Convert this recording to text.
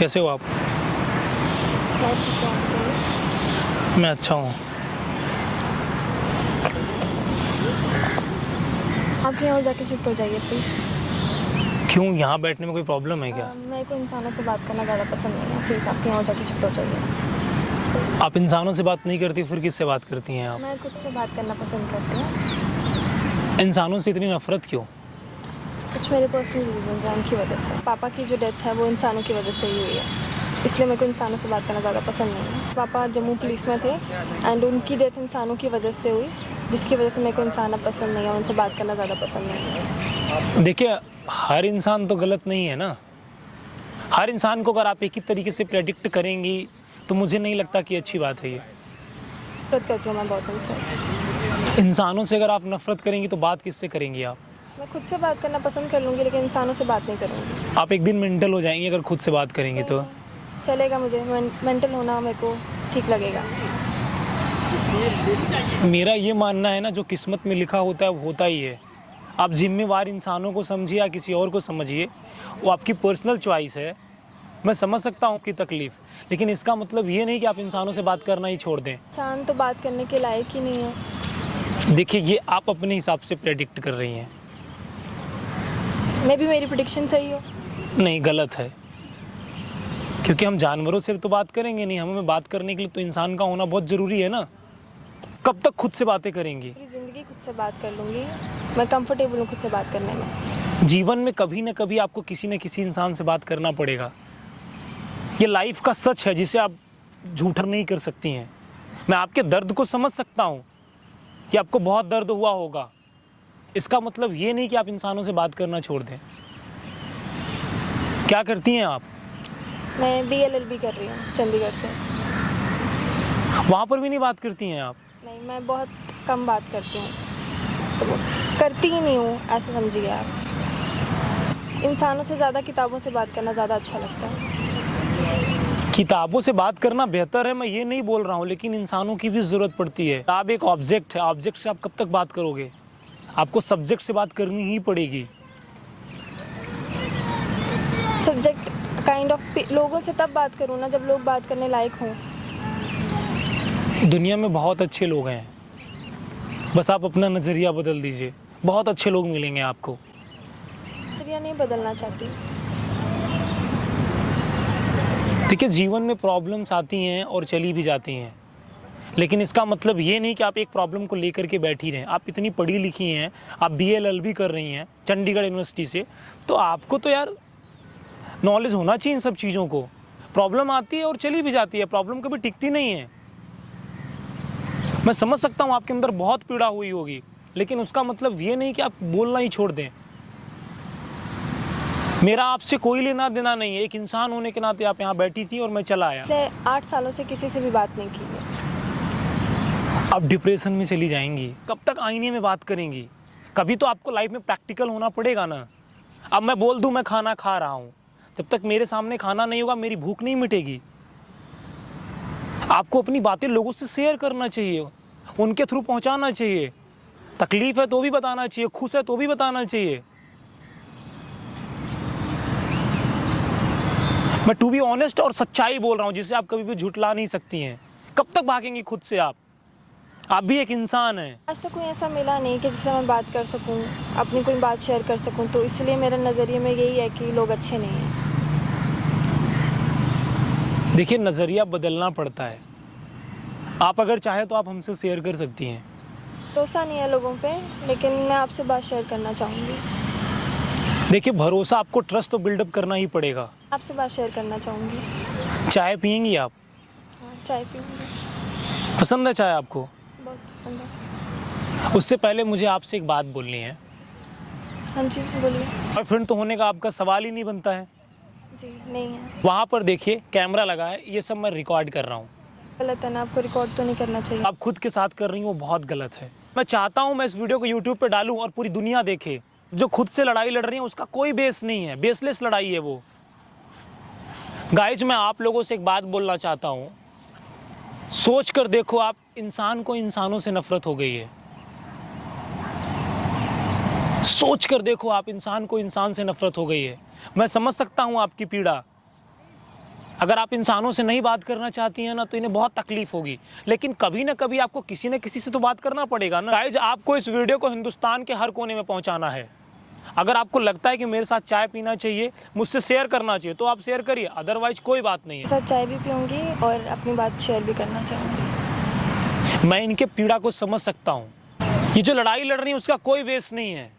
कैसे हो आप? मैं ठीक हूँ, आप बताइए। मैं अच्छा हूँ। आप कहीं और जाके शिफ्ट हो जाइए प्लीज़। क्यों, यहाँ बैठने में कोई प्रॉब्लम है क्या? मेरे को इंसानों से बात करना ज़्यादा पसंद नहीं है, प्लीज़ आप कहीं और जाके शिफ्ट हो जाइए। आप इंसानों से बात नहीं करती, फिर किससे बात करती हैं आप? मैं खुद से बात करना पसंद करती हूँ। इंसानों से इतनी नफरत क्यों? कुछ मेरे पर्सनल रीजंस हैं उनकी वजह से। पापा की जो डेथ है वो इंसानों की वजह से ही हुई है, इसलिए मेरे को इंसानों से बात करना ज़्यादा पसंद नहीं है। पापा जम्मू पुलिस में थे एंड उनकी डेथ इंसानों की वजह से हुई, जिसकी वजह से मेरे को इंसान अब पसंद नहीं है, उनसे बात करना ज़्यादा पसंद नहीं है। देखिए, हर इंसान तो गलत नहीं है ना। हर इंसान को अगर आप एक ही तरीके से प्रेडिक्ट करेंगी तो मुझे नहीं लगता कि अच्छी बात है ये। नफरत करती हूँ मैं बहुत उनसे। इंसानों से अगर आप नफरत करेंगी तो बात किससे करेंगी आप? मैं खुद से बात करना पसंद कर लूँगी, लेकिन इंसानों से बात नहीं करूँगी। आप एक दिन मेंटल हो जाएंगी अगर खुद से बात करेंगी तो। चलेगा, मुझे मेंटल होना मेरे को ठीक लगेगा। मेरा ये मानना है ना, जो किस्मत में लिखा होता है वो होता ही है। आप जिम्मेवार इंसानों को समझिए या किसी और को समझिए, वो आपकी पर्सनल चॉइस है। मैं समझ सकता हूँ आपकी तकलीफ़, लेकिन इसका मतलब ये नहीं कि आप इंसानों से बात करना ही छोड़ दें। इंसान तो बात करने के लायक ही नहीं है। देखिए, ये आप अपने हिसाब से प्रेडिक्ट कर रही हैं। मे भी मेरी प्रेडिक्शन सही हो। नहीं, गलत है। क्योंकि हम जानवरों से तो बात करेंगे नहीं, हमें बात करने के लिए तो इंसान का होना बहुत ज़रूरी है ना। कब तक खुद से बातें करेंगी? पूरी ज़िंदगी खुद से बात कर लूँगी, मैं कंफर्टेबल हूँ खुद से बात करने में। जीवन में कभी न कभी आपको किसी न किसी इंसान से बात करना पड़ेगा। ये लाइफ का सच है जिसे आप झूठा नहीं कर सकती हैं। मैं आपके दर्द को समझ सकता हूँ कि आपको बहुत दर्द हुआ होगा। इसका मतलब ये नहीं कि आप इंसानों से बात करना छोड़ दें। क्या करती हैं आप? मैं BLLB कर रही हूँ चंडीगढ़ से। वहाँ पर भी नहीं बात करती हैं आप? नहीं, मैं बहुत कम बात करती हूँ, तो वो करती ही नहीं हूँ, ऐसे समझिए आप। इंसानों से ज़्यादा किताबों से बात करना ज़्यादा अच्छा लगता है। किताबों से बात करना बेहतर है, मैं ये नहीं बोल रहा हूँ, लेकिन इंसानों की भी ज़रूरत पड़ती है। आप एक ऑब्जेक्ट है, ऑब्जेक्ट से आप कब तक बात करोगे? आपको सब्जेक्ट से बात करनी ही पड़ेगी। सब्जेक्ट काइंड ऑफ लोगों से तब बात करूँ ना जब लोग बात करने लायक हों। दुनिया में बहुत अच्छे लोग हैं, बस आप अपना नज़रिया बदल दीजिए, बहुत अच्छे लोग मिलेंगे आपको। नज़रिया नहीं बदलना चाहती। देखिए, जीवन में प्रॉब्लम्स आती हैं और चली भी जाती हैं, लेकिन इसका मतलब ये नहीं कि आप एक प्रॉब्लम को लेकर के बैठी रहें। आप इतनी पढ़ी लिखी हैं, आप BLLB कर रही हैं चंडीगढ़ यूनिवर्सिटी से, तो आपको तो यार नॉलेज होना चाहिए इन सब चीज़ों को। प्रॉब्लम आती है और चली भी जाती है, प्रॉब्लम कभी टिकती नहीं है। मैं समझ सकता हूँ आपके अंदर बहुत पीड़ा हुई होगी, लेकिन उसका मतलब ये नहीं कि आप बोलना ही छोड़ दें। मेरा आपसे कोई लेना देना नहीं है, एक इंसान होने के नाते आप यहाँ बैठी थी और मैं चला आया। पिछले 8 सालों से किसी से भी बात नहीं की है। आप डिप्रेशन में चली जाएंगी। कब तक आईने में बात करेंगी? कभी तो आपको लाइफ में प्रैक्टिकल होना पड़ेगा ना। अब मैं बोल दूं मैं खाना खा रहा हूँ, जब तक मेरे सामने खाना नहीं होगा मेरी भूख नहीं मिटेगी। आपको अपनी बातें लोगों से शेयर करना चाहिए, उनके थ्रू पहुँचाना चाहिए। तकलीफ है तो भी बताना चाहिए, खुश है तो भी बताना चाहिए। मैं टू बी ऑनेस्ट और सच्चाई बोल रहा हूँ, जिसे आप कभी भी झुठला नहीं सकती हैं। कब तक भागेंगी खुद से आप भी एक इंसान हैं। आज तक कोई ऐसा मिला नहीं कि जिससे मैं बात कर सकूं, अपनी कोई बात शेयर कर सकूं, तो इसलिए मेरा नज़रिए में यही है कि लोग अच्छे नहीं हैं। देखिए, नज़रिया बदलना पड़ता है। आप अगर चाहे तो आप हमसे शेयर कर सकती हैं। भरोसा नहीं है लोगों पे, लेकिन मैं आपसे बात शेयर करना चाहूँगी। देखिए, भरोसा आपको ट्रस्ट तो बिल्डअप करना ही पड़ेगा। आपसे बात शेयर करना चाहूँगी। चाय पियेंगी आप? हाँ, चाय पीऊँगी। पसंद है चाय आपको? बहुत पसंद है। उससे पहले मुझे आपसे एक बात बोलनी है। हाँ जी, बोलिए। और फ्रेंड तो होने का आपका सवाल ही नहीं बनता है। जी नहीं है। वहाँ पर देखिए, कैमरा लगा है, ये सब मैं रिकॉर्ड कर रहा हूँ। गलत है ना, आपको रिकॉर्ड तो नहीं करना चाहिए। आप खुद के साथ कर रही हो, बहुत गलत है। मैं चाहता हूँ मैं इस वीडियो को यूट्यूब पे डालूँ और पूरी दुनिया देखे। जो खुद से लड़ाई लड़ रही है उसका कोई बेस नहीं है, बेसलेस लड़ाई है वो। गाइज, मैं आप लोगों से एक बात बोलना चाहता हूँ, सोच कर देखो, आप इंसान को इंसानों से नफरत हो गई है। सोच कर देखो, आप इंसान को इंसान से नफरत हो गई है। मैं समझ सकता हूँ आपकी पीड़ा, अगर आप इंसानों से नहीं बात करना चाहती हैं ना तो इन्हें बहुत तकलीफ होगी, लेकिन कभी ना कभी आपको किसी न किसी से तो बात करना पड़ेगा ना। गाइस, आपको इस वीडियो को हिंदुस्तान के हर कोने में पहुंचाना है। अगर आपको लगता है कि मेरे साथ चाय पीना चाहिए, मुझसे शेयर करना चाहिए, तो आप शेयर करिए, अदरवाइज कोई बात नहीं है। साथ चाय भी पीऊँगी और अपनी बात शेयर भी करना चाहूँगी। मैं इनके पीड़ा को समझ सकता हूँ। ये जो लड़ाई लड़ रही है उसका कोई बेस नहीं है।